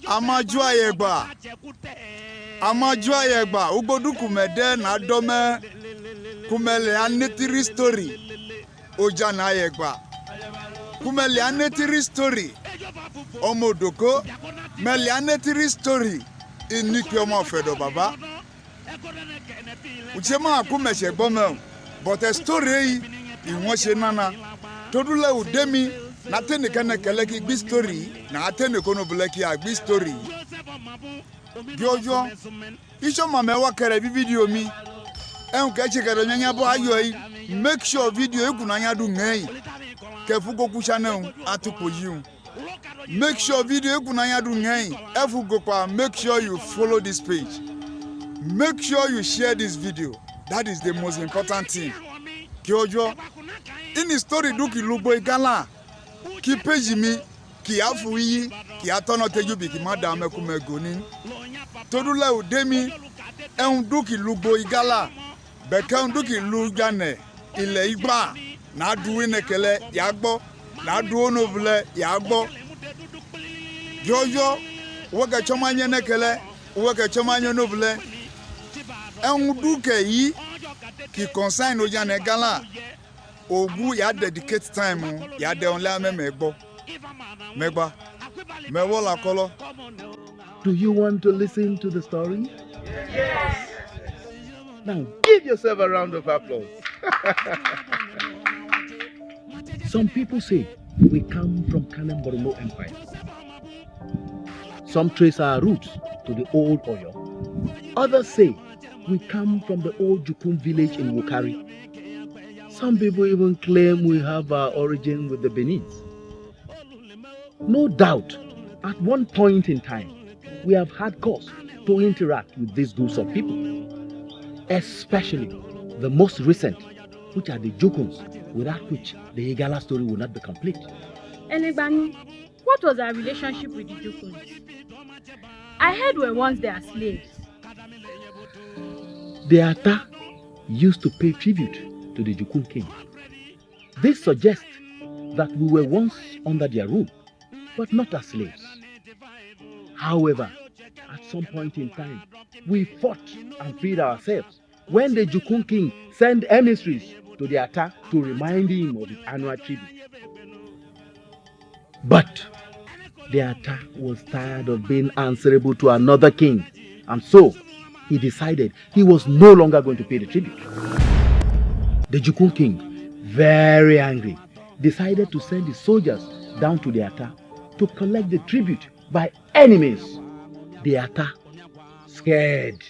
Amajua yegba. Ugodu kumede na dome kumele anetiri story. Ojana yegba. Kumele anetiri story. Omodoko mele anetiri story. Iniki omo fedo baba. Uchema akumeshe gbome. But a story iwon se nana. Todule udemi na tene kana keleki bi story na atene kono buleki agbi story. Jojo isho mama wa kere bi video mi. En ka chekere nyanya bo ayo yi. Make sure video ekunanya du ngai. Kefugo kushana atupo yi. Make sure video ekunanya du ngai. Efugo kwa make sure you follow this page. Make sure you share this video. That is the most important thing. Jojo in the story duki lugbo igala ki page mi ki afu yi ki atono teju bi ki madam ekumegoni todule udemi en duki lugbo igala beka duki lugane ile igba na duwe nekele yagbo na duwo novule yagbo jojo woga chomanye nekele woga chomanye novule en duke yi ki concern ojane gala Ogu ya dedicate time ya de only megba mewola kolo. Do you want to listen to the story? Yes. Now give yourself a round of applause. Some people say we come from Kanem Borno Empire. Some trace our roots to the old Oyo. Others say we come from the old Jukun village in Wukari. Some people even claim we have our origin with the Benins. No doubt, at one point in time, we have had cause to interact with these groups of people, especially the most recent, which are the Jukuns, without which the Igala story will not be complete. Elegbani, what was our relationship with the Jukuns? I heard we were once their slaves. The Ata used to pay tribute to the Jukun king. This suggests that we were once under their rule, but not as slaves. However, at some point in time, we fought and freed ourselves when the Jukun king sent emissaries to the Ata to remind him of his annual tribute. But the Ata was tired of being answerable to another king, and so he decided he was no longer going to pay the tribute. The Jukun king, very angry, decided to send his soldiers down to the Ata to collect the tribute by any means. The Ata, scared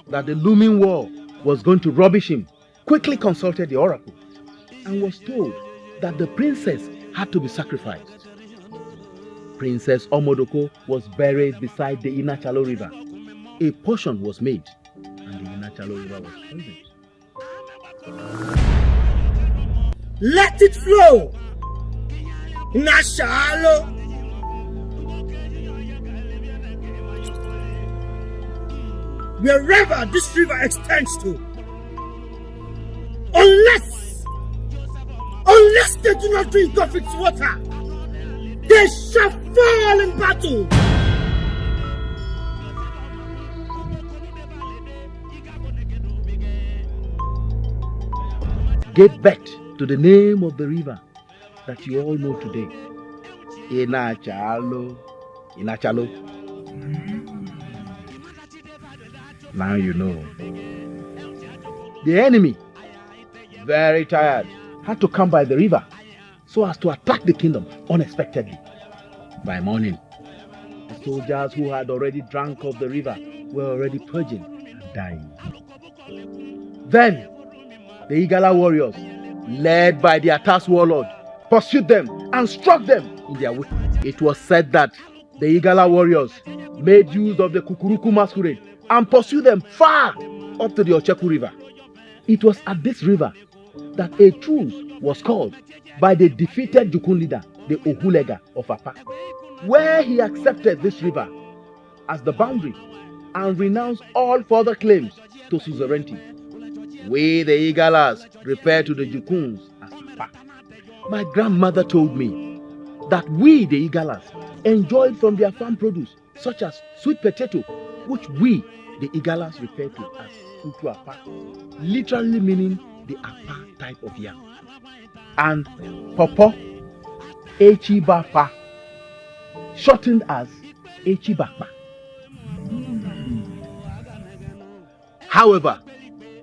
that the looming war was going to rubbish him, quickly consulted the oracle and was told that the princess had to be sacrificed. Princess Omodoko was buried beside the Inachalo River. A potion was made and the Inachalo River was poisoned. Let it flow. Nashalo. Wherever this river extends to. Unless they do not drink of its water, they shall fall in battle. Get back to the name of the river that you all know today. Inachalo. Now you know. The enemy, very tired, had to come by the river so as to attack the kingdom unexpectedly. By morning, the soldiers who had already drank of the river were already purging and dying. Then, the Igala warriors, led by the Atas warlord, pursued them and struck them in their weakness. It was said that the Igala warriors made use of the Kukuruku masquerade and pursued them far up to the Ocheku river. It was at this river that a truce was called by the defeated Jukun leader, the Ohulega of Apa, where he accepted this river as the boundary and renounced all further claims to suzerainty. We, the Igalas, refer to the Jukuns as Apa. My grandmother told me that we, the Igalas, enjoyed from their farm produce, such as sweet potato, which we, the Igalas, refer to as Utu Apa, literally meaning the Apa type of yam, and Popo, Echibapa, shortened as Echibakpa. However,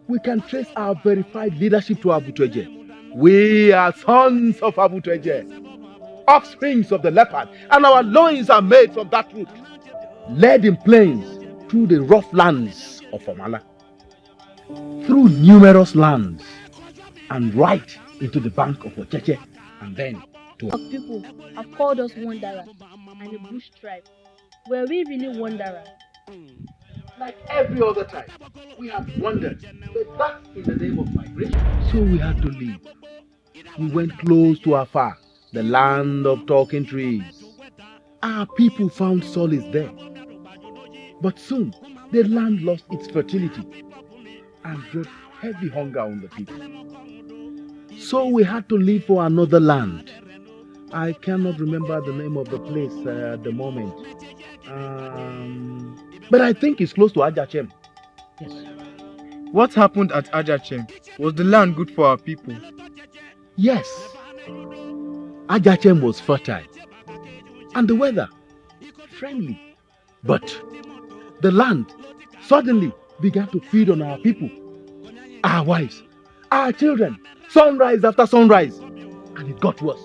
we can trace our verified leadership to Abutueje. We are sons of Abutueje, offsprings of the leopard, and our loins are made from that root, led in plains through the rough lands of Omala, through numerous lands, and right into the bank of Ocheche, and then to... Our people have called us wanderers and a bush tribe. Were we really wanderers? Like every other time, we have wandered, but that's in the name of migration. So we had to leave. We went close to Afar, the land of talking trees. Our people found solace there. But soon, the land lost its fertility and brought heavy hunger on the people. So we had to leave for another land. I cannot remember the name of the place at the moment. But I think it's close to Ajachem. Yes. What happened at Ajachem? Was the land good for our people? Yes. Ajachem was fertile. And the weather friendly. But the land suddenly began to feed on our people, our wives, our children, sunrise after sunrise. And it got worse.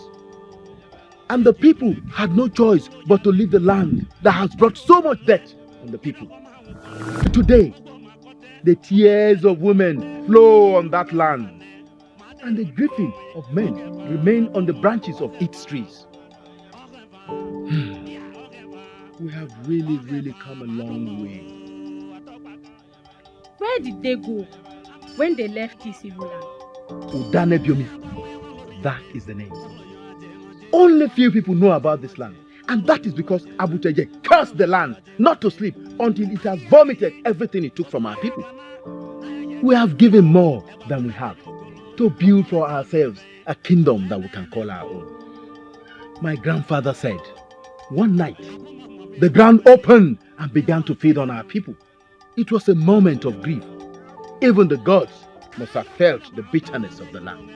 And the people had no choice but to leave the land that has brought so much death on the people. Today, the tears of women flow on that land, and the grieving of men remain on the branches of its trees. We have really come a long way. Where did they go when they left this evil land? Udanebiomi, that is the name. Only few people know about this land, and that is because Abutueje cursed the land not to sleep until it has vomited everything it took from our people. We have given more than we have to build for ourselves a kingdom that we can call our own. My grandfather said, one night, the ground opened and began to feed on our people. It was a moment of grief. Even the gods must have felt the bitterness of the land.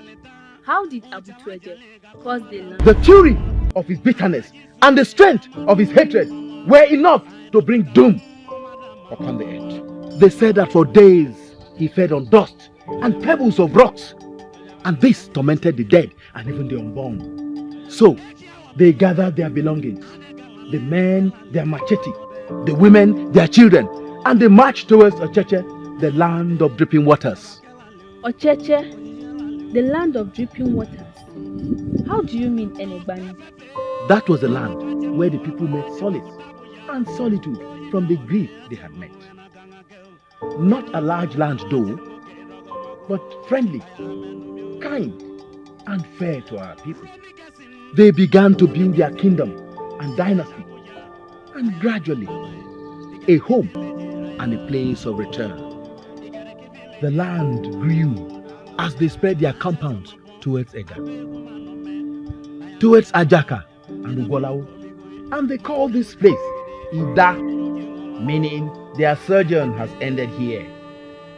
How did Abutueje cause the land? The fury of his bitterness and the strength of his hatred were enough to bring doom upon the earth. They said that for days he fed on dust and pebbles of rocks, and this tormented the dead and even the unborn. So they gathered their belongings, the men their machete, the women their children, and they marched towards Ocheche, the land of dripping waters. Ocheche, the land of dripping waters. How do you mean, Enegbani? That was the land where the people made solace and solitude from the grief they had met. Not a large land though, but friendly, kind, and fair to our people. They began to build their kingdom and dynasty, and gradually a home and a place of return. The land grew as they spread their compounds towards Ega, towards Ajaka and Ugolao, and they call this place Ida, meaning their sojourn has ended here.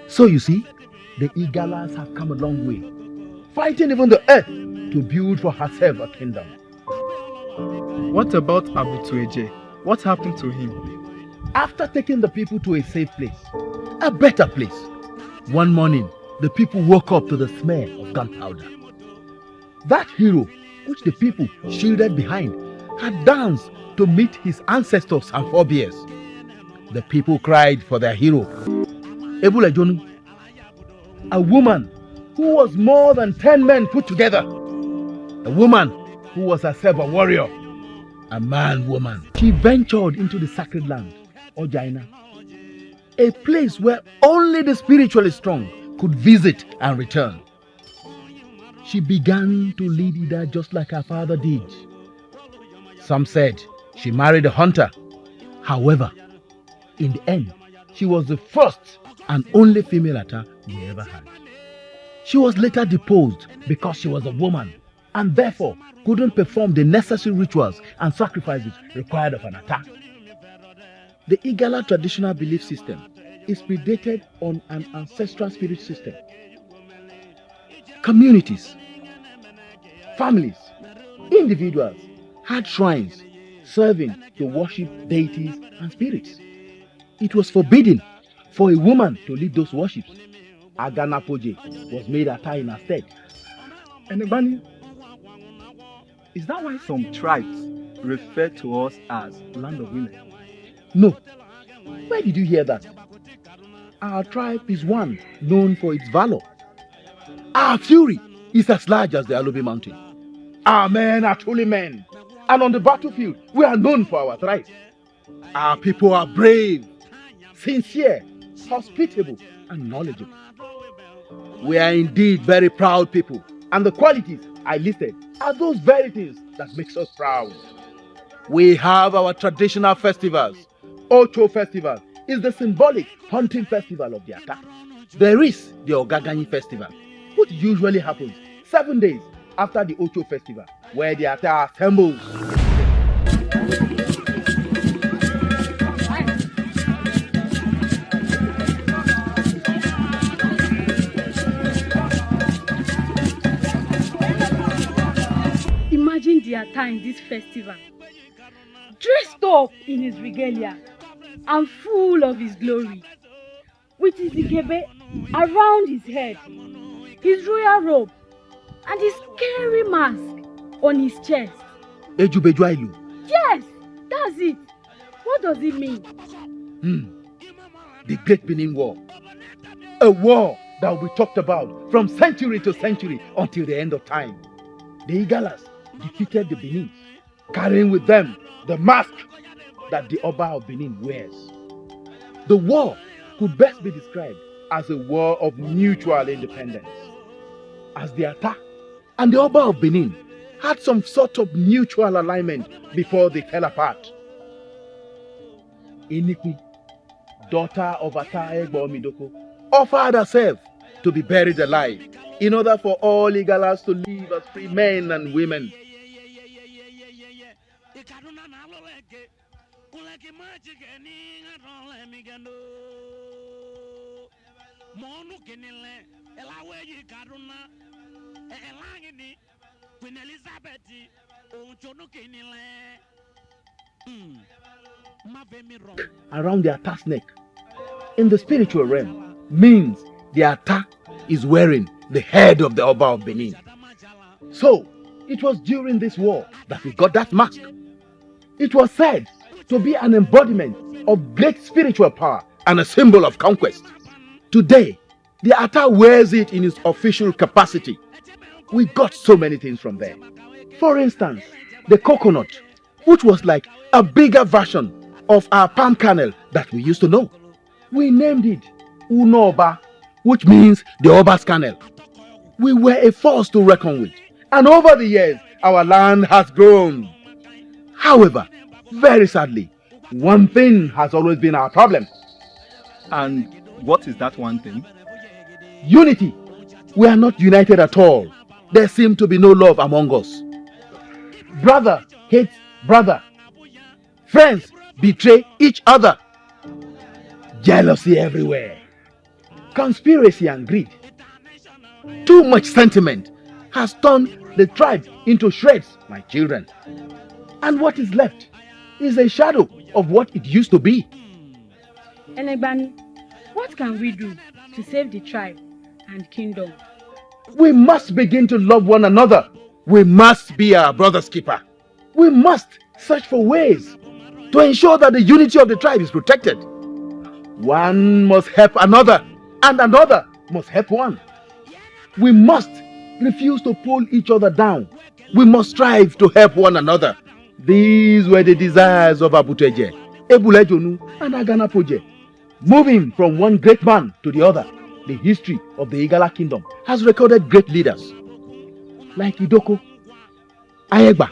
So you see, the Igalas have come a long way, fighting even the earth to build for herself a kingdom. What about Abutueje? What happened to him? After taking the people to a safe place, a better place, one morning the people woke up to the smell of gunpowder. That hero, which the people shielded behind, had danced to meet his ancestors and forebears. The people cried for their hero, Ebulejonu, a woman who was more than 10 men put together, a woman who was herself a warrior, a man-woman. She ventured into the sacred land, Ojaina, a place where only the spiritually strong could visit and return. She began to lead Ida just like her father did. Some said she married a hunter. However, in the end, she was the first and only female Ata we ever had. She was later deposed because she was a woman and therefore couldn't perform the necessary rituals and sacrifices required of an attack. The IGALA traditional belief system is predated on an ancestral spirit system. Communities, families, individuals had shrines serving to worship deities and spirits. It was forbidden for a woman to lead those worships. Aganapoje was made a tie in her stead. Enebani, is that why some tribes refer to us as land of women? No. Where did you hear that? Our tribe is one known for its valor. Our fury is as large as the Alobe mountain. Our men are truly men. And on the battlefield, we are known for our thrive. Our people are brave, sincere, hospitable, and knowledgeable. We are indeed very proud people. And the qualities I listed are those very things that makes us proud. We have our traditional festivals. Ocho Festival is the symbolic hunting festival of the attack. There is the Ogaganyi Festival, which usually happens 7 days after the Ocho Festival, where the attack assembles. Imagine the attack in this festival. Dressed up in his regalia and full of his glory, with his ikebe around his head, his royal robe, and his scary mask on his chest. Ejubejuailu. Yes, that's it. What does it mean? The Great Benin War. A war that will be talked about from century to century until the end of time. The Igalas defeated the Benin, carrying with them the mask that the Oba of Benin wears. The war could best be described as a war of mutual independence, as the attack and the Oba of Benin had some sort of mutual alignment before they fell apart. Inikwi, daughter of Ata Egbo Midoko, offered herself to be buried alive in order for all Igalas to live as free men and women. Around the Ata's neck, in the spiritual realm, means the Ata is wearing the head of the Oba of Benin. So, it was during this war that we got that mask. It was said to be an embodiment of great spiritual power and a symbol of conquest. Today, the Ata wears it in its official capacity. We got so many things from there. For instance, the coconut, which was like a bigger version of our palm kernel that we used to know. We named it Unoba, which means the Oba's kernel. We were a force to reckon with, and over the years, our land has grown. However, very sadly, one thing has always been our problem. And what is that one thing? Unity. We are not united at all. There seems to be no love among us. Brother hates brother. Friends betray each other. Jealousy everywhere. Conspiracy and greed. Too much sentiment has turned the tribe into shreds, my children. And what is left is a shadow of what it used to be. Enegbani, what can we do to save the tribe and kingdom? We must begin to love one another. We must be our brother's keeper. We must search for ways to ensure that the unity of the tribe is protected. One must help another, and another must help one. We must refuse to pull each other down. We must strive to help one another. These were the desires of Abuteje, Ebulejonu, and Aganapoje. Moving from one great man to the other, the history of the IGALA kingdom has recorded great leaders like Idoko, Ayegba,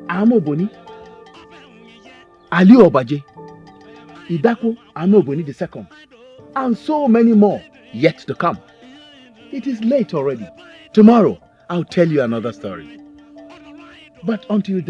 Amoboni, Ali Obaje, Idako Amoboni II, and so many more yet to come. It is late already. Tomorrow, I'll tell you another story. But until then,